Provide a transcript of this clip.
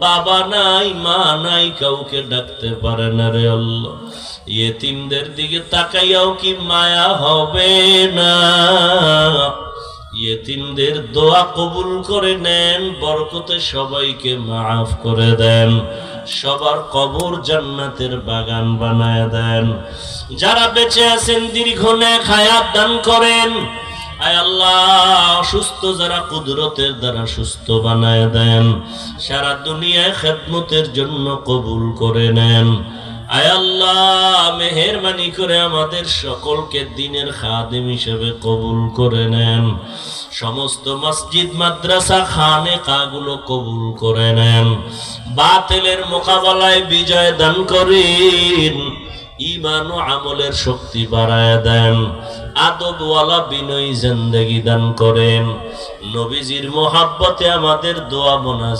বাবা নাই মা নাই, কাউকে ডাকতে পারে না রে আল্লাহ। ইয়েতিমদের দিকে তাকাইয়াও কি মায়া হবে না? ইয়েতিমদের দোয়া কবুল করে নেন, বরকতে সবাইকে মাফ করে দেন, সবার কবর জান্নাতের বাগান বানায় দেন। যারা বেঁচে আছেন দীর্ঘ নেক হায়াত দান করেন। আয় আল্লাহ, অসুস্থ যারা কুদরতের দ্বারা সুস্থ বানায় দেন, সারা দুনিয়ায় খেদমতের জন্য কবুল করে নেন। আয় আল্লাহ, মেহেরবানি করে আমাদের সকলকে দ্বীনের খাদিম হিসেবে কবুল করে নেন। সমস্ত মসজিদ মাদ্রাসা খানেকাগুলো কবুল করে নেন। বাতিলের মোকাবেলায় বিজয় দান করেন। ঈমান ও আমলের শক্তি বাড়ায় দেন। আদবওয়ালা বিনয়ী জিন্দেগি দান করেন। নবীজির মোহাব্বতে আমাদের দোয়া মোনাজাত